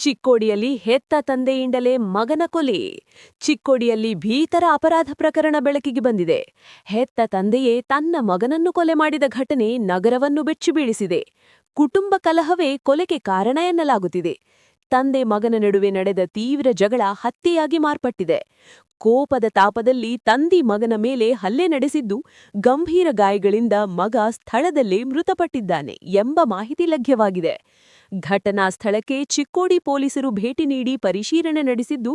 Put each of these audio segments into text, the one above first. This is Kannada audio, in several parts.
ಚಿಕ್ಕೋಡಿಯಲ್ಲಿ ಹೆತ್ತ ತಂದೆಯಿಂದಲೇ ಮಗನ ಕೊಲೆ. ಚಿಕ್ಕೋಡಿಯಲ್ಲಿ ಭೀಕರ ಅಪರಾಧ ಪ್ರಕರಣ ಬೆಳಕಿಗೆ ಬಂದಿದೆ. ಹೆತ್ತ ತಂದೆಯೇ ತನ್ನ ಮಗನನ್ನು ಕೊಲೆ ಮಾಡಿದ ಘಟನೆ ನಗರವನ್ನು ಬೆಚ್ಚಿಬೀಳಿಸಿದೆ. ಕುಟುಂಬ ಕಲಹವೇ ಕೊಲೆಗೆ ಕಾರಣ ಎನ್ನಲಾಗುತ್ತಿದೆ. ತಂದೆ ಮಗನ ನಡುವೆ ನಡೆದ ತೀವ್ರ ಜಗಳ ಹತ್ಯೆಯಾಗಿ ಮಾರ್ಪಟ್ಟಿದೆ. ಕೋಪದ ತಾಪದಲ್ಲಿ ತಂದೆ ಮಗನ ಮೇಲೆ ಹಲ್ಲೆ ನಡೆಸಿದ್ದು, ಗಂಭೀರ ಗಾಯಗಳಿಂದ ಮಗ ಸ್ಥಳದಲ್ಲೇ ಮೃತಪಟ್ಟಿದ್ದಾನೆ ಎಂಬ ಮಾಹಿತಿ ಲಭ್ಯವಾಗಿದೆ. ಘಟನಾ ಸ್ಥಳಕ್ಕೆ ಚಿಕ್ಕೋಡಿ ಪೊಲೀಸರು ಭೇಟಿ ನೀಡಿ ಪರಿಶೀಲನೆ ನಡೆಸಿದ್ದು,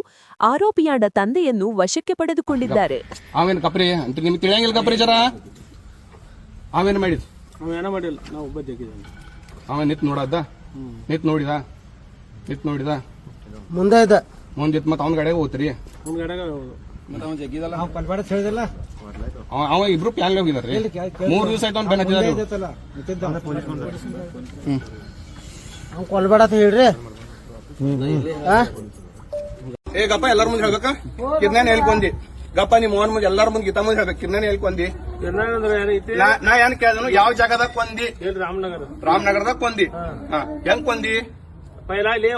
ಆರೋಪಿಯಾದ ತಂದೆಯನ್ನು ವಶಕ್ಕೆ ಪಡೆದುಕೊಂಡಿದ್ದಾರೆ. ಮುಂದೆ ಮತ್ತೆ ಅವನ ಗಾಡಿಗೆ ಹೋಗ್ತೀರಿ. ಅವ ಇಬ್ರು ಪ್ಯಾನ್ ಹೋಗಿದಾರ್ರಿ. 3 ದಿವಸ ಆಯ್ತು ಅವ್ನು ಬೆನ್ನ ಕೊಲ್ಬೇಡ ಅಂತ ಹೇಳ್ರಿ. ಏ ಗಪ್ಪ ಎಲ್ಲಾರ ಮುಂದೆ ಹೇಳ್ಬೇಕ. ಕಿರ್ನಾನ್ ಹೇಳ್ಕೊಂಡಿ ಗಪ್ಪ ನಿಮ್ಮ ಮೋಹನ್ ಮುಂದೆ ಎಲ್ಲಾರ ಮುಂದೆ ಗೀತಾ ಮುಂದೆ ಹೇಳ್ಬೇಕು. ಕಿರ್ನಾನ್ ಹೇಳ್ಕೊಂಡಿ. ನಾ ಏನ್ ಕೇಳಿದನು, ಯಾವ ಜಾಗದಾಗ ಕೊಂದಿ? ರಾಮನಗರದಾಗ ಕೊಂದಿ. ಹೆಂಗ್ ಕೊಂದಿ? ಪೈಲಾ ಇಲ್ಲಿ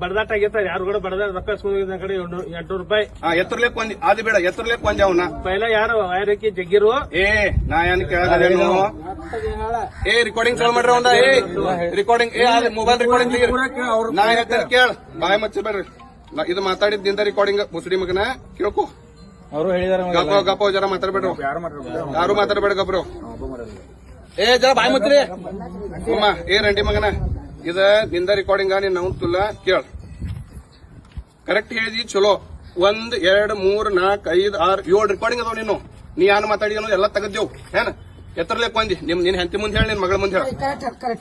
ಬಡದಾಟ ಆಗೈತ. ಯಾರು ಕೂಡ ಬಡದ ರೊಕ್ಕ ಇಸ್ಕೊಂಡ್ ಕಡೆ 800 ರೂಪಾಯಿ. ಎತ್ತರ್ಲೇಕ್ ಕೊಂದಿ. ಅದು ಬೇಡ, ಎತ್ತರ್ಲೇಕ್ ಕೊಂದಿ ಅವನ. ಪೈಲಾ ಯಾರು ವೈರಕ್ಕಿ ಜಗ್ಗಿರು. ನಾ ಏನ್ ಕೇಳಿದೇನು? ರೆಕಾರ್ಡಿಂಗ್ ಚಾಲು ಮಾಡ್ರಿ ಒಂದ. ರೆಕಾರ್ಡಿಂಗ್ ಮೊಬೈಲ್ ರೆಕಾರ್ಡಿಂಗ್ ನಾ ಹೇಳ್ತೇನೆ ಕೇಳ. ಬಾಯ್ ಮಚ್ಚಿ ಬರ್ರಿ. ಇದು ಮಾತಾಡಿದ್ದಿಂದ ರೆಕಾರ್ಡಿಂಗ್ ಮುಸ್ಲಿ ಮಗನ ಕೇಳ್ಕೊ. ಅವರು ಹೇಳಿದಾರೆ ಗಪ್ಪ ಜರ ಮಾತಾಡ್ಬೇಡ್ರು. ಯಾರು ಮಾತಾಡ್ಬೇಡ ಗಬ್ರು. ಜರ ಬಾಯ್ ಮತ್ರಿ ರಂಡಿ ಮಗನ. ಇದ ನಿಂದ ರೆಕಾರ್ಡಿಂಗ್ ನೀನ್ ನಾವು ತುಲ್ಲ ಕೇಳ. ಕರೆಕ್ಟ್ ಹೇಳಿದಿ ಚಲೋ. 1 2 3 4 5 6 7 ರೆಕಾರ್ಡಿಂಗ್ ಅದಾವ. ನೀ ಏನ್ ಮಾತಾಡಿದ ಎಲ್ಲ ತೆಗದ್ದೇವು. ಏನ ಎತ್ತರ್ಲೇಕ್ ಬಂದಿ. ನಿನ್ ಹೆಂಡತಿ ಮುಂದೆ ಹೇಳಿ, ನಿನ್ ಮಗಳ ಮುಂದೆ ಹೇಳ.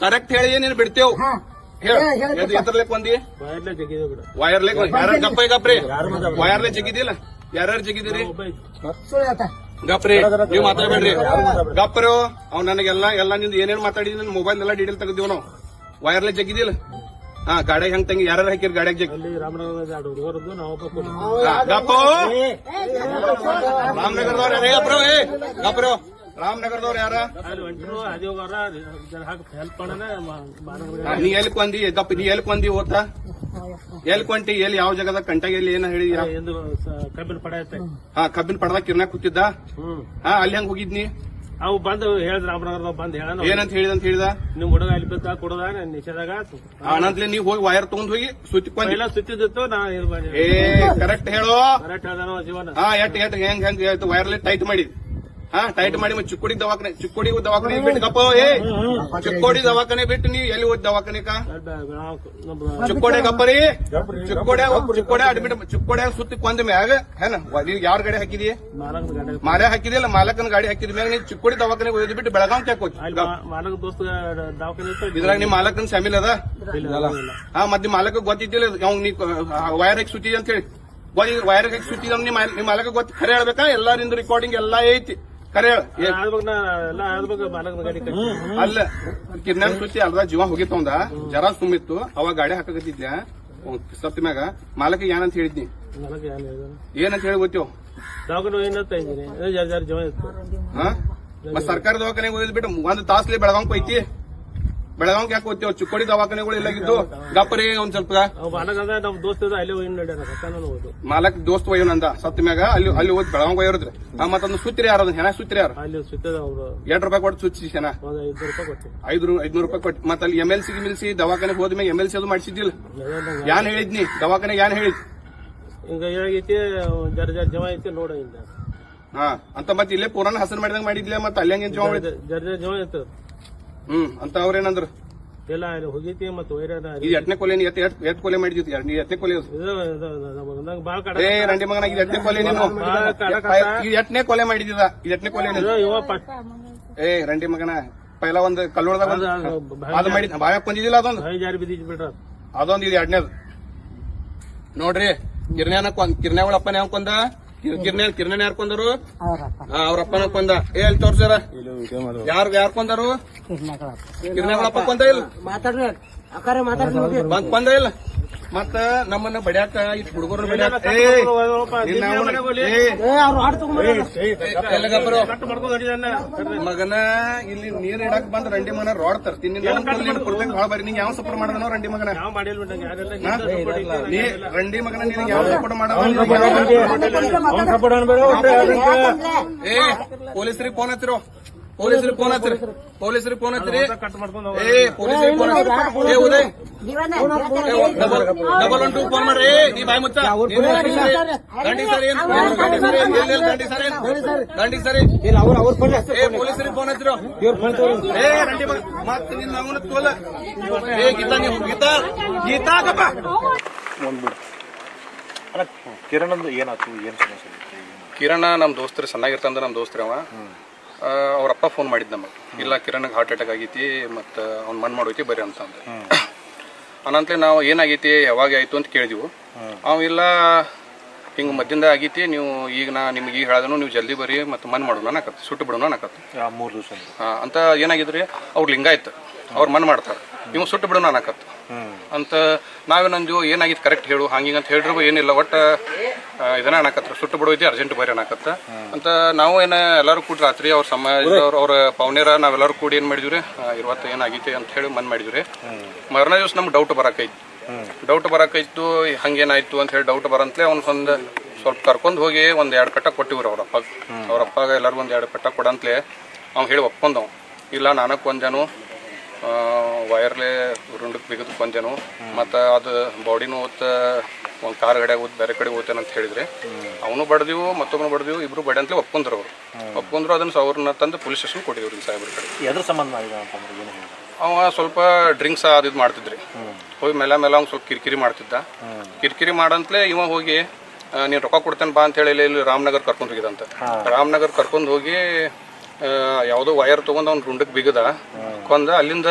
ಕರೆಕ್ಟ್ ಹೇಳಿ ನೀನ್ ಬಿಡ್ತೇವ್. ಹೇಳ ಎತ್ತರ್ಲೇಕ್ ಬಂದಿ. ವೈರ್ಲೇಕ್ ಗಪ್ಪ ಗಪ್ರಿ. ವೈರ್ಲೆ ಜಗಿದಿಲ್ಲ. ಯಾರ್ಯಾರು ಜಗಿದಿರಿ? ಗಪ್ರಿ ನೀವ್ ಮಾತಾಡ್ಬೇಡ್ರಿ. ಗಪ್ರು ಅವ್ ನನಗೆಲ್ಲ ನಿಂದ ಏನೇನ್ ಮಾತಾಡಿದ ಮೊಬೈಲ್ ಎಲ್ಲ ಡೀಟೇಲ್ ತೆಗ್ದಿವ್ ನಾವು. ವೈರ್ಲೆಸ್ ಜಗ್ಗಿದಿಲ್ಲ. ಗಾಡಿಯಾಗ ಹೆಂಗ್ ತಂಗಿ ಯಾರು ಹಾಕಿರಿ ಗಾಡಿಯಾಗ ಜಗ್ ಗಪ್ಪು. ರಾಮನಗರದವ್ರ ಯಾರ? ಗಪ್ರು ರಾಮನಗರದವ್ರ ಯಾರ? ನೀ ಎಲ್ಲಿ ಕೊಂದಿ? ಗಪ್ಪ ನೀ ಎಲ್ಲಿ ಕೊಂದಿ? ಓದ್ತಾ ಎಲ್ಲಿ ಕೊಂಟಿ? ಎಲ್ಲಿ ಯಾವ ಜಾಗದಾಗ ಕಂಟಾಗ ಎಲ್ಲಿ ಏನ ಹೇಳಿ? ಕಬ್ಬಿನ ಪಡದಾಗ ಕಿರ್ನಾಕ್ ಕೂತಿದ್ದ. ಅಲ್ಲಿ ಹೆಂಗ್ ಹೋಗಿದ್ನಿ? ಅವು ಬಂದು ಹೇಳಿದ್ ರಾಮನಗರದವ್ ಬಂದ್ ಹೇಳ. ಏನಂತ ಹೇಳಿದಂತ ಹೇಳಿದ? ನಿಮ್ ಹುಡುಗ ಅಲ್ಲಿ ಬಿದ್ದ ಕೊಡದ ನಿಷೇಧಾಗ ಆನಂದ್ಲೆ ನೀವ್ ಹೋಗಿ ವೈರ್ ತಗೊಂಡ್ ಹೋಗಿ ಸುತ್ತಿಕೊಂಡಿ. ಎಲ್ಲ ಸುತ್ತಿದ್ದು ನಾ ಕರೆಕ್ಟ್ ಹೇಳು. ಕರೆಕ್ಟ್ ಹೇಳ್ದಾನ ಜೀವನ. ಎಟ್ ಹೆಂಗ್ ವೈರ್ಲೆ ಟೈಟ್ ಮಾಡಿ ಟೈಟ್ ಮಾಡಿ ಮತ್ತೆ ಚಿಕ್ಕೋಡಿ ದವಾಖಾನೆ ಬಿಟ್ಟು ಗಪ್ಪ. ಚಿಕ್ಕೋಡಿ ದವಾಖಾನೆ ಬಿಟ್ಟು ನೀವ್ ಎಲ್ಲಿ ಹೋದ್ ದವಾಖಾನೆ? ಚಿಕ್ಕೋಡೆ ಗಪ್ಪರಿ. ಚಿಕ್ಕೋಡೆ ಅಡ್ಮಿಟ್ ಚಿಕ್ಕೋಡೆ ಸುತ್ತಿ ಕೊಂದ ಮ್ಯಾಗ ಏನ ನೀವ್ ಯಾರ ಗಾಡಿ ಹಾಕಿದಿ? ಮಾಲೆ ಹಾಕಿದಿಲ್ಲ. ಮಾಲಕನ ಗಾಡಿ ಹಾಕಿದ ಮ್ಯಾಗ ನೀವ್ ಚಿಕ್ಕೋಡಿ ದವಾಖಾನೆ ಹೋದ್ ಬಿಟ್ಟು ಬೆಳಗಾವ್ ಹಾಕೋತಿ. ಇದ್ರಾಗ ನಿಮ್ ಮಾಲಕನ ಶಾಮಿಲ್ ಅದ. ಮತ್ತೆ ಮಾಲಕ ಗೊತ್ತಿದ್ದಿಲ್ಲ ಅವ್ನ್ ನೀ ವೈರ್ ಹಾಕಿ ಸುತ್ತಿದೆ ಅಂತ ಹೇಳಿ. ವೈರ್ ಹಾಕಿ ಸುತ್ತಿದ ನಿಮ್ ಮಾಲಕ ಗೊತ್ತ. ಖರೆ ಹೇಳ್ಬೇಕಾ? ಎಲ್ಲಾರಿಂದ ರೆಕಾರ್ಡಿಂಗ್ ಎಲ್ಲಾ ಐತಿ. ಖರೆ ಅಲ್ಲ ಕಿರ್ನಾನ್ ಸುತ್ತಿ ಅಲ್ದ ಜೀವ ಹೋಗಿತ್ತವಂದ. ಜರ ಸುಮ್ಮಿತ್ತು. ಅವಾಗ ಗಾಡಿ ಹಾಕಕತ್ತಿದ್ಯ ಸತ್ತ ಮ್ಯಾಗ ಮಾಲಕ ಏನಂತ ಹೇಳಿದ್ನಿ? ಏನಂತ ಹೇಳಿ ಗೊತ್ತೇವ್? ಸರ್ಕಾರಿ ದವಾಖಾನೆಗೆ ಹೋಗಿದ್ ಬಿಟ್ಟು 1 ತಾಸ್ಲಿ ಬೆಳಗಾವ್ ಐತಿ. ಬೆಳಗಾವ್ ಯಾಕೆ ಹೋಗ್ತೇವ್? ಚಿಕ್ಕೋಡಿ ದವಾಖಾನೆಗಳು ಇಲ್ಲಾಗಿದ್ದು. ಗಪ್ಪರಿ ಒಂದ್ ಸ್ವಲ್ಪ ನಮ್ ದೋಸ್ತ ಮಾಲಕ್ ದೋಸ್ತ್ ಒಯ್ಯೋನಂದ ಸತ್ತ ಮ್ಯಾಗ ಅಲ್ಲಿ ಹೋಗಿ ಬೆಳಗಾವ್ ಒಯ್ಯೋದ್ರಿ. ಮತ್ತೊಂದು ಸುತ್ತಿರಿ ಯಾರು? ಅದನ್ನ ಹೆಣ ಸುತ್ತಿರಿ ಯಾರು? 2 ರೂಪಾಯಿ ಕೊಟ್ಟು ಸುತ್ತಿ ಹೆಣ 500 ರೂಪಾಯಿ ಕೊಟ್ಟು. ಮತ್ತೆ ಅಲ್ಲಿ MLC ದವಾಖಾನೆಗೆ ಹೋದ್ಮೇಲೆ MLC ಅದು ಮಾಡಿಸಿದ್ದಿಲ್ಲ. ಯಾನ್ ಹೇಳಿದ್ನಿ ದವಾಖಾನೆ? ಯಾನ್ ಹೇಳಿದ್? ಹಿಂಗ ಏನಾಗೈತಿ ಜಮ ಐತಿ ನೋಡ. ಅಂತ ಮತ್ತೆ ಇಲ್ಲೇ ಪುರಾಣ ಹಸನ್ ಮಾಡಿದಂಗ ಮಾಡಿದ್ಲೆ. ಮತ್ತೆ ಅಲ್ಲಿ ಹೆಂಗ್ ಜಮ ಜಮ ಇತ್ತು. ಅಂತ ಅವ್ರೇನಂದ್ರು? ಎಲ್ಲ ಹೋಗೈತಿ. ಮತ್ತೆ ಇದು ಎಟ್ನೇ ಕೊಲೆ? ಎಟ್ ಕೊಲೆ ಮಾಡಿದ್ವಿ? ಎಟ್ನೇ ಕೊಲೆ? ರಂಡಿ ಮಗನ ಇದು ಎಟ್ನೇ ಕೊಲೆ? ನೀನು ಎಟ್ನೇ ಕೊಲೆ ಮಾಡಿದ? ಇದು ಎಟ್ನೇ ಕೊಲೆ? ರಂಡಿ ಮಗನ ಪೈಲ ಒಂದ್ ಕಲ್ಲೋಳದಾಗ ಅದು ಮಾಡಿ ಬಾಯಾಗ ಕೊಂದಿದಿಲ್ಲ. ಅದೊಂದು ಇದು ಎರಡನೇದು ನೋಡ್ರಿ. ಕಿರ್ನ್ಯಾಗಳ ಅಪ್ಪನ ಯಾವ ಕೊಂದ? ಕಿರ್ನಾನ್ ಯಾರು ಕೊಂದರು? ಅವ್ರ ಅಪ್ಪನ ಕೊಂದ. ಅಲ್ಲಿ ತೋರ್ಸಾರ ಯಾರು ಕೊಂದರು? ಕಿರ್ನ್ಯಾಗಳ ಅಪ್ಪ ಕೊಂದ ಇಲ್ಲ. ಕೊಂದ ಇಲ್ಲ. ಮತ್ತ ನಮ್ಮನ್ನ ಬಡ್ಯಾಕ ಇಟ್ ಹುಡುಗರು ಬಡ್ಯಾಕ ಮಗನ ಇಲ್ಲಿ ನೀರ್ ಇಡಕ್ ಬಂದ್ ರಂಡಿ ಮಗನ ರಾಡ್ ತರ್ತೀನಿ ಭಾಳ ಬರೀ ನಿಂಗೆ ಯಾವ ಸಪೋರ್ಟ್ ಮಾಡದನೋ ರಂಡಿ ಮಗನ ನೀ ರಂಡಿ ಮಗನ ನಿನಗೆ ಯಾವ ಸಪೋರ್ಟ್ ಮಾಡದ ಏ ಪೊಲೀಸರಿಗೆ ಫೋನ್ ಹತ್ತಿರೋ ಪೊಲೀಸರಿಗೆ ಫೋನ್ ಹತ್ತಿರಿ ಪೊಲೀಸರಿಗೆ ಫೋನ್ ಹತ್ತಿರಿ ಏ ಪೊಲೀಸರಿಗೆ ಫೋನ್ ಏ ಉದಯ್ ಡಬಲ್ 1 2 ಫೋನ್ ಮಾಡ್ರಿ ನೀ ಬಾಯ್ ಮುಚ್ಚ ದಂಡಿ ಸರ್ ಏನ್ ದಂಡಿ ಸರಿ ಏ ಪೊಲೀಸರಿಗೆ ಫೋನ್ ಹತ್ತಿರೋ ಏ ರಂಡಿ ಮಗ ಮತ್ ನಿನ್ನ ಅವನ ತೋಲ ಏ ಗೀತಾ ನೀವು ಗೀತಾ ಗಪ್ಪ ಕಿರಣ್ ಅಂದ್ ಏನಾಯ್ತು ಏನ್ ಸಮಸ್ಯೆ? ಕಿರಣ ನಮ್ಮ ದೋಸ್ತರು ಸಣ್ಣಾಗಿರ್ತಂದ ನಮ್ಮ ದೋಸ್ತ್ರಿ ಅವ ಅವ್ರಪ್ಪ ಫೋನ್ ಮಾಡಿದ್ ನಮಗೆ ಇಲ್ಲ ಕಿರಣ್ಗೆ ಹಾರ್ಟ್ ಅಟ್ಯಾಕ್ ಆಗೈತಿ ಮತ್ತು ಅವ್ನು ಮನ್ ಮಾಡೋಯ್ತಿ ಬರ್ರಿ ಅಂತಂದು ಅನಂತಲೇ ನಾವು ಏನಾಗೈತಿ ಯಾವಾಗ ಆಯ್ತು ಅಂತ ಕೇಳಿದ್ವು ಅವ ಇಲ್ಲ ಹಿಂಗೆ ಮದ್ದಿಂದ ಆಗೈತಿ ನೀವು ಈಗ ನಿಮ್ಗೆ ಈಗ ಹೇಳಿದನು ನೀವು ಜಲ್ದಿ ಬರ್ರಿ ಮತ್ತು ಮನ್ ಮಾಡೋಣ ಅನ್ನಕತ್ತು ಸುಟ್ಟು ಬಿಡೋಣ ಅನ್ನಕತ್ತು 3 ದಿವಸ ಅಂತ ಏನಾಗಿದ್ರಿ ಅವ್ರು ಲಿಂಗಾಯತ್ ಅವ್ರು ಮನ್ ಮಾಡ್ತಾರೆ ನೀವು ಸುಟ್ಟು ಬಿಡೋಣ ಅನ್ನಕತ್ತು ಅಂತ ನಾವೇನಂದು ಏನಾಗಿತ್ತು ಕರೆಕ್ಟ್ ಹೇಳು ಹಂಗಿಂಗ್ ಅಂತ ಹೇಳಿದ್ರು ಏನಿಲ್ಲ ಒಟ್ಟು ಇದನ್ನ ಅನ್ನಕತ್ರ ಸುಟ್ಟು ಬಿಡೋಯ್ತಿ ಅರ್ಜೆಂಟ್ ಬರ್ರಿ ಅನ್ನಕತ್ತ ಅಂತ ನಾವು ಏನ ಎಲ್ಲರೂ ಕೂಡಿ ರಾತ್ರಿ ಅವ್ರ ಸಮಾಜದವ್ರು ಅವ್ರ ಪೌನೇರ ನಾವೆಲ್ಲರೂ ಕೂಡಿ ಏನ್ ಮಾಡಿದ್ವಿ ಇವತ್ತು ಏನಾಗೈತಿ ಅಂತ ಹೇಳಿ ಮನ್ ಮಾಡಿದ್ವಿ ಮರನೇ ದಿವಸ ನಮ್ಗೆ ಡೌಟ್ ಬರಾಕೈತು ಹಂಗೇನಾಯ್ತು ಅಂತ ಹೇಳಿ ಡೌಟ್ ಬರಂತಲೇ ಅವ್ನ ಸ್ವಲ್ಪ ಕರ್ಕೊಂಡು ಹೋಗಿ ಒಂದ್ 2 ಪೆಟ್ಟ ಕೊಟ್ಟಿವ್ರಿ ಅವ್ರಪ್ಪಾಗ ಎಲ್ಲರಿಗೂ ಒಂದ್ 2 ಪೆಟ್ಟ ಕೊಡಂತಲೇ ಅವ್ನು ಹೇಳಿ ಒಪ್ಕೊಂಡವ್ ಇಲ್ಲ ನಾನಕ್ ಕೊಂದೇನು ವೈರ್ಲೆ ರುಂಡಕ್ಕೆ ಬಿಗದ್ ಕೊಂದೇನು ಮತ್ತು ಅದು ಬಾಡಿನೂ ಓದ್ತ ಒಂದು ಕಾರ್ ಗಡಿಯಾಗ ಓದ್ ಬೇರೆ ಕಡೆ ಓದ್ತೇನೆ ಅಂತ ಹೇಳಿದ್ರೆ ಅವನು ಬಡ್ದಿವು ಮತ್ತೊಬ್ಬನು ಬಡ್ದಿವು ಇಬ್ರು ಬಡಿ ಅಂತಲೇ ಒಪ್ಕೊಂಡ್ರು ಒಪ್ಕೊಂಡ್ರು ಅದನ್ನ ಅವ್ರನ್ನ ತಂದು ಪೊಲೀಸ್ ಸ್ಟೇಷನ್ ಕೊಟ್ಟಿದ್ರು ಸಾಹೇಬ್ರ ಕಡೆ. ಎದ್ರ ಸಂಬಂಧ ಮಾಡಿದ ಅಂತಂದ್ರೆ ಏನು ಅವ ಸ್ವಲ್ಪ ಡ್ರಿಂಕ್ಸ್ ಅದು ಮಾಡ್ತಿದ್ರಿ ಹೋಗಿ ಮೇಲೆ ಅವ್ನು ಸ್ವಲ್ಪ ಕಿರಿಕಿರಿ ಮಾಡ್ತಿದ್ದ ಕಿರಿಕಿರಿ ಮಾಡಂತಲೇ ಇವ ಹೋಗಿ ನೀನು ರೊಕ್ಕ ಕೊಡ್ತೇನೆ ಬಾ ಅಂತ ಹೇಳಿ ಇಲ್ಲಿ ರಾಮನಗರ್ ಕರ್ಕೊಂಡು ಹೋಗಿದಂತ ರಾಮನಗರ್ ಕರ್ಕೊಂಡು ಹೋಗಿ ಯಾವುದೋ ವೈರ್ ತೊಗೊಂಡು ಅವ್ನು ರುಂಡಕ್ಕೆ ಬಿಗದ ಕೊಂದ ಅಲ್ಲಿಂದ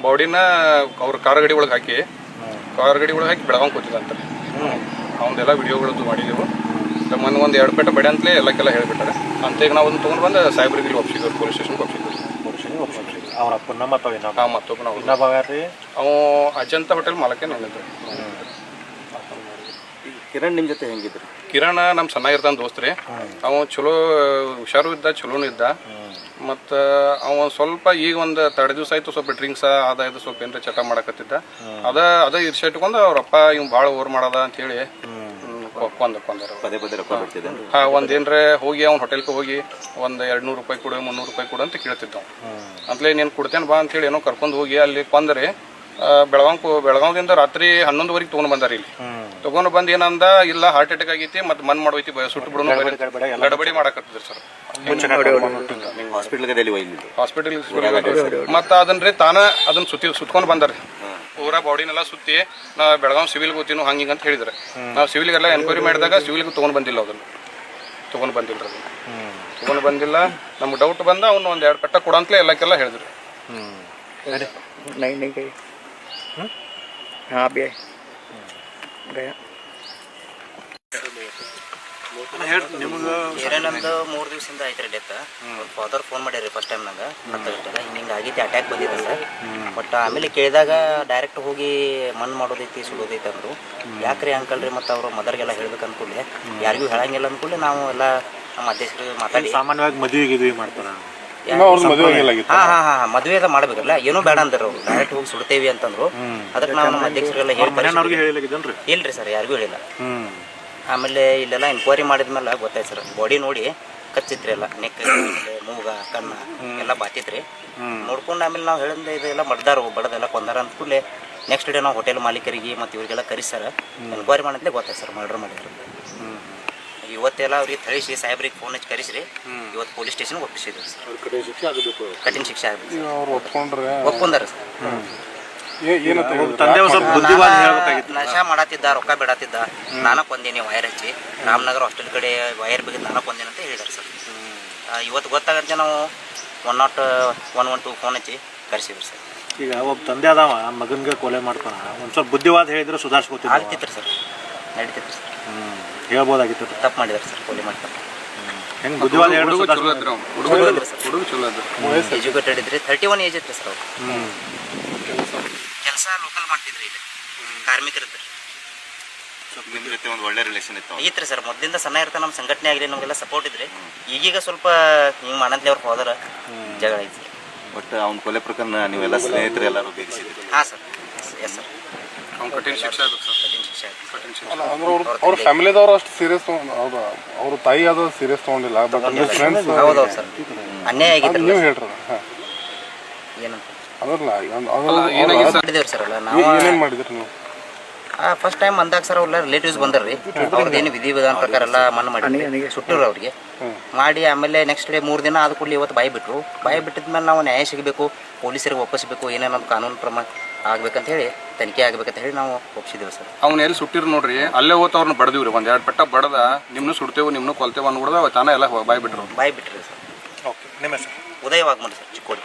ಬಾಡಿನ ಅವ್ರ ಕಾರ್ ಗಡಿ ಒಳಗೆ ಹಾಕಿ ಬೆಳಗಾವ್ ಕೂತಿದಂತ ಅವನ್ನೆಲ್ಲ ವಿಡಿಯೋಗಳದ್ದು ಮಾಡಿದೆವು ಮೊನ್ನೆ ಒಂದು 2 ಪೆಟ್ಟ ಬಡಿ ಅಂತಲೇ ಎಲ್ಲಕ್ಕೆಲ್ಲ ಹೇಳ್ಬಿಟ್ಟಾರೆ ಅಂತ ಈಗ ನಾವು ಅದನ್ನ ತೊಗೊಂಡು ಬಂದು ಸಾಹೇಬ್ರಿಗೆ ಇಲ್ಲಿ ಒಪ್ಸಿದ್ರು ಪೊಲೀಸ್ ಸ್ಟೇಷನ್ಗೆ ಒಪ್ಸಿದ್ರು ಅವ್ರ ಅಪ್ಪನ ಮತ್ತೊಬ್ಬ ಅವ ಅಜಂತ ಹೋಟೆಲ್ ಮಾಲಕ್ಕೆ ನಿಂತಿದ್ರು. ಕಿರಣ್ ನಿಮ್ ಜೊತೆ ಹೆಂಗಿದ್ರು? ಕಿರಣ ನಮ್ಮ ಸಣ್ಣಾಗಿರ್ತಾನ ದೋಸ್ತ್ರಿ ಅವ ಚಲೋ ಹುಷಾರು ಇದ್ದ ಚಲೋನು ಇದ್ದ ಮತ್ತು ಅವ ಸ್ವಲ್ಪ ಈಗ ಒಂದು 3 ದಿವಸ ಆಯ್ತು ಸ್ವಲ್ಪ ಡ್ರಿಂಕ್ಸ್ ಇದು ಸ್ವಲ್ಪ ಏನಾರ ಚಟ ಮಾಡಕತ್ತಿದ್ದ ಅದ ಇರ್ಷ ಇಟ್ಕೊಂಡು ಅವ್ರಪ್ಪ ಇವ್ ಭಾಳ ಓವರ್ ಮಾಡದ ಅಂತ ಹೇಳಿ ಒಂದೇನ್ರೆ ಹೋಗಿ ಅವ್ನ ಹೋಟೆಲ್ಗೆ ಹೋಗಿ ಒಂದು 200 ರೂಪಾಯಿ ಕೊಡು 300 ರೂಪಾಯಿ ಕೊಡು ಅಂತ ಕೇಳ್ತಿದ್ದವ್ ಅಂತಲೇ ನೀನು ಕೊಡ್ತೇನೆ ಬಾ ಅಂತ ಹೇಳಿ ಏನೋ ಕರ್ಕೊಂಡು ಹೋಗಿ ಅಲ್ಲಿ ಕೊಂದರೆ ಬೆಳಗಾವದಿಂದ ರಾತ್ರಿ 11 ತೊಗೊಂಡು ಬಂದಾರ ಇಲ್ಲಿ ತಗೊಂಡು ಬಂದ್ ಏನಂದ ಇಲ್ಲ ಹಾರ್ಟ್ ಅಟ್ಯಾಕ್ ಆಗೈತಿ ಮತ್ತೆ ಮನ್ ಮಾಡೋಯ್ತಿ ಸುಟ್ಟು ಬಿಡೋಣ ಗಡಬಡಿ ಮಾಡಕತ್ತಿದ್ರು ಸರ್ ಹಾಸ್ಪಿಟಲ್ ಮತ್ತ ಅದನ್ರಿ ತಾನ ಅದನ್ನ ಸುತ್ಕೊಂಡು ಬಂದಾರ ಪೂರಾ ಬಾಡಿನೆಲ್ಲ ಸುತ್ತಿ ನಾ ಬೆಳಗಾವ್ ಸಿವಿಲ್ಗೆ ಹೋಗ್ತೀವಿ ಹಂಗಿಂಗ್ ಅಂತ ಹೇಳಿದ್ರೆ ನಾವು ಸಿವಿಲ್ಗೆಲ್ಲ ಎನ್ಕ್ವೈರಿ ಮಾಡಿದಾಗ ಸಿವಿಲ್ಗೆ ತೊಗೊಂಡು ಬಂದಿಲ್ಲ ತೊಗೊಂಡು ಬಂದಿಲ್ಲ ನಮ್ಗೆ ಡೌಟ್ ಬಂದ ಅವ್ನು ಒಂದು 2 ಪೆಟ್ಟ ಕೊಡಂತಲೇ ಎಲ್ಲಕ್ಕೆಲ್ಲ ಹೇಳಿದ್ರು. ನಮ್ದು 3 ದಿವಸದಿಂದ ಐತ್ರಿ ಡೆತ್ ಫಾದರ್ ಫೋನ್ ಮಾಡ್ಯಾರಿ ಫಸ್ಟ್ ಟೈಮ್ ನಂಗೆ ಹಿಂಗೆ ಆಗೈತಿ ಅಟ್ಯಾಕ್ ಬಂದಿದೆ ಸರ್ ಬಟ್ ಆಮೇಲೆ ಕೇಳಿದಾಗ ಡೈರೆಕ್ಟ್ ಹೋಗಿ ಮಣ್ಣು ಮಾಡೋದೈತಿ ಸುಡೋದೈತಿ ಅಂದರು ಯಾಕ್ರಿ ಅಂಕಲ್ ರೀ ಮತ್ತು ಅವರು ಮದರ್ಗೆಲ್ಲ ಹೇಳ್ಬೇಕು ಅನ್ಕೊಳ್ಳಿ ಯಾರಿಗೂ ಹೇಳಂಗಿಲ್ಲ ಅನ್ಕೊಳ್ಳಿ ನಾವು ಎಲ್ಲ ನಮ್ಮ ಅಧ್ಯಕ್ಷರು ಮಾತಾಡಿ ಸಾಮಾನ್ಯವಾಗಿ ಮದುವೆ ಮಾಡ್ತಾರ ಮದುವೆ ಎಲ್ಲ ಮಾಡ್ಬೇಕಲ್ಲ ಏನೂ ಬೇಡ ಅಂದ್ರು ಅವ್ರು ಡೈರೆಕ್ಟ್ ಹೋಗಿ ಸುಡ್ತೇವಿ ಅಂತಂದ್ರು ಅದಕ್ಕೆ ನಾವು ನಮ್ಮ ಅಧ್ಯಕ್ಷರೆಲ್ಲ ಇಲ್ರಿ ಸರ್ ಯಾರಿಗೂ ಹೇಳಿಲ್ಲ. ಆಮೇಲೆ ಇಲ್ಲೆಲ್ಲ ಎನ್ಕ್ವೈರಿ ಮಾಡಿದ್ಮೇಲೆ ಗೊತ್ತಾಯ್ತು ಸರ್ ಬಾಡಿ ನೋಡಿ ಕಚ್ಚಿತ್ರಿ ಎಲ್ಲ ನೆಕ್ ಮೂಗ ಕಣ್ಣ ಎಲ್ಲ ಬಾತಿತ್ರಿ ನೋಡ್ಕೊಂಡು ಆಮೇಲೆ ನಾವು ಹೇಳಿದ್ರೆ ಇದೆಲ್ಲ ಬಡದೆಲ್ಲ ಕೊಂದಾರ ಅಂದ ಕೂಡಲೇ ನೆಕ್ಸ್ಟ್ ಡೇ ನಾವು ಹೋಟೆಲ್ ಮಾಲೀಕರಿಗೆ ಮತ್ತು ಇವರಿಗೆಲ್ಲ ಕರೆಸ್ತಾರ ಎನ್ಕ್ವೈರಿ ಮಾಡಿದ್ಲೇ ಗೊತ್ತಾಯ್ತು ಸರ್ ಮರ್ಡರ್ ಮಾಡಿದ್ರು. ಇವತ್ತೆಲ್ಲ ಅವ್ರಿಗೆ ಥಳಿಸಿ ಸಾಹೇಬ್ರಿಗೆ ಫೋನ್ ಹಚ್ಚಿ ಕರೆಸ್ರಿ ಇವತ್ತು ಪೊಲೀಸ್ ಸ್ಟೇಷನ್ಗೆ ಒಪ್ಪಿಸಿದ್ರು ಸರ್ ಕಠಿಣ ಶಿಕ್ಷೆ ಆಗಬೇಕು ಒಪ್ಕೊಂಡಾರ ಸರ್. ನಶಾ ಮಾಡತ್ತಿದ್ದ ರೊಕ್ಕ ಬಿಡತ್ತಿದ್ದ ನಾನಕ್ ಕೊಂದೇನಿ ವೈರ್ ಹಚ್ಚಿ ರಾಮನಗರ ಹಾಸ್ಟೆಲ್ ಕಡೆ ವೈರ್ ಬಿಗಿದ್ ನಾನಕ್ ಕೊಂದೇನಿ ಅಂತ ಹೇಳಿದಾರೆ ಸರ್. ಇವತ್ತು ಗೊತ್ತಾಗಂತೆ ನಾವು 112 ಫೋನ್ ಹಚ್ಚಿ ಕರೆಸಿದ್ರಿ ಸರ್. ಈಗ ಒಬ್ಬ ತಂದೆ ಅದಾವ ಮಗನ್ಗೆ ಕೊಲೆ ಮಾಡ್ತಾನ ಒಂದ್ ಸ್ವಲ್ಪ ಬುದ್ಧಿವಾದ ಹೇಳಿದ್ರೆ ಸುಧಾರಿಸ್ಕೋತೀವಿ ಆಗ್ತಿತ್ರಿ ಸರ್ ನಡೀತಿತ್ತು ಸರ್ ಹೇಳ್ಬೋದಾಗಿತ್ತು ತಪ್ಪು ಮಾಡಿದಾರೆ ಸರ್ ಕೊಲೆ ಮಾಡ್ತಾರೆ ಹೆಂಗ್ ಬುದ್ಧಿವಾದ ಎಜುಕೇಟೆಡ್ ಇದ್ರಿ 31 ಏಜ್ ಇತ್ತು ಸರ್ ಅವ್ರು ಕೆಲಸ ಲೋಕಲ್ ಮಾಡ್ತಿದ್ರಿ ಇಲ್ಲಿ ಕಾರ್ಮಿಕರಿದ್ರಿ ನಿಮ್ಮ ಜೊತೆ ಒಂದು ಒಳ್ಳೆ ರಿಲೇಷನ್ ಇತ್ತು ಐತ್ರಿ ಸರ್. ಮೊದಲಿಂದ ಸಣ್ಣ ಇರ್ತಾ ನಮ್ಮ ಸಂಘಟನೆ ಆಗಲಿ ನಮಗೆಲ್ಲ ಸಪೋರ್ಟ್ ಇದ್ರಿ. ಈಗೀಗ ಸ್ವಲ್ಪ ಹಿಂಗೆ ಮಾಡಂತಲೇ ಅವ್ರು ಹೋದ್ರ ಜಗಳ ಐತಿ. ಬಟ್ ಅವ್ನ ಕೊಲೆ ಪ್ರಕರಣ ನೀವೆಲ್ಲ ಸ್ನೇಹಿತರು ಎಲ್ಲರೂ ಬೇಗಿಸಿದ್ರಿ. ಹಾಂ ಸರ್, ಎಸ್ ಸರ್. ಅವ್ನು ಕಠಿಣ ಶಿಕ್ಷೆ ಆಗ್ಬೇಕು ಸರ್. ಕಠಿಣ ಶಿಕ್ಷೆ ಆಯ್ತು. ಕಠಿಣ ಶಿಕ್ಷೆ. ಅಲ್ಲ ಅಂದ್ರೆ ಅವ್ರ ಫ್ಯಾಮಿಲಿದವ್ರು ಅಷ್ಟು ಸೀರಿಯಸ್ ಹೌದು, ಅವ್ರ ತಾಯಿ ಅದು ಸೀರಿಯಸ್ ತೊಗೊಂಡಿಲ್ಲ. ಬಟ್ ನಿಮ್ಮ ಫ್ರೆಂಡ್ಸ್ ಹೌದೌದು ಸರ್, ಅನ್ಯಾಯ ಆಗಿತ್ತು. ನೀವು ಹೇಳ್ರಿ ಏನಂತ ಅದಲ್ಲ ಮಾಡಿದೇವ್ರಿ ಸರ್. ಅಲ್ಲ ನಾವು ಏನೇನು ಮಾಡಿದ್ರಿ ನೀವು? ಫಸ್ಟ್ ಟೈಮ್ ಅಂದಾಗ ಸರ್ ಅವ್ರ ರಿಲೇಟಿವ್ಸ್ ಬಂದರ್ರಿ. ಅವ್ರದ್ದೇನು ವಿಧಿ ವಿಧಾನ ಪ್ರಕಾರ ಎಲ್ಲ ಮಣ್ಣು ಮಾಡಿ ಸುಟ್ಟಿರು ಅವ್ರಿಗೆ ಮಾಡಿ. ಆಮೇಲೆ ನೆಕ್ಸ್ಟ್ ಡೇ 3 ದಿನ ಆದ ಕೂಡಲೇ ಇವತ್ತು ಬಾಯಿ ಬಿಟ್ಟರು. ಬಾಯಿ ಬಿಟ್ಟಿದ್ಮೇಲೆ ನಾವು ನ್ಯಾಯ ಸಿಗಬೇಕು, ಪೊಲೀಸರಿಗೆ ಒಪ್ಪಿಸಬೇಕು, ಏನೇನೋ ಕಾನೂನು ಪ್ರಮಾಣ ಆಗ್ಬೇಕಂತ ಹೇಳಿ, ತನಿಖೆ ಆಗ್ಬೇಕಂತ ಹೇಳಿ ನಾವು ಒಪ್ಪಿಸಿದ್ದೇವೆ ಸರ್. ಅವ್ನ ಎಲ್ಲಿ ಸುಟ್ಟಿರು ನೋಡ್ರಿ, ಅಲ್ಲೇ ಹೋತ್ ಅವ್ರನ್ನ ಬಡದಿವ್ರಿ. 1-2 ಪೆಟ್ಟ ಬಡದ ನಿಮ್ನು ಸುಡ್ತೇವೆ ನಿಮ್ನು ಕೊಲ್ತೇವೆ ಅಂದ್ಬಿಡ್ದ ತಾನ ಎಲ್ಲ ಬಾಯಿ ಬಿಟ್ರು. ಬಾಯಿ ಬಿಟ್ರಿ ಸರ್. ಓಕೆ, ನಿಮ್ಮ ಹೆಸರು? ಉದಯ ವಾಗ್ಮನ್ ಸರ್, ಚಿಕ್ಕೋಡಿ.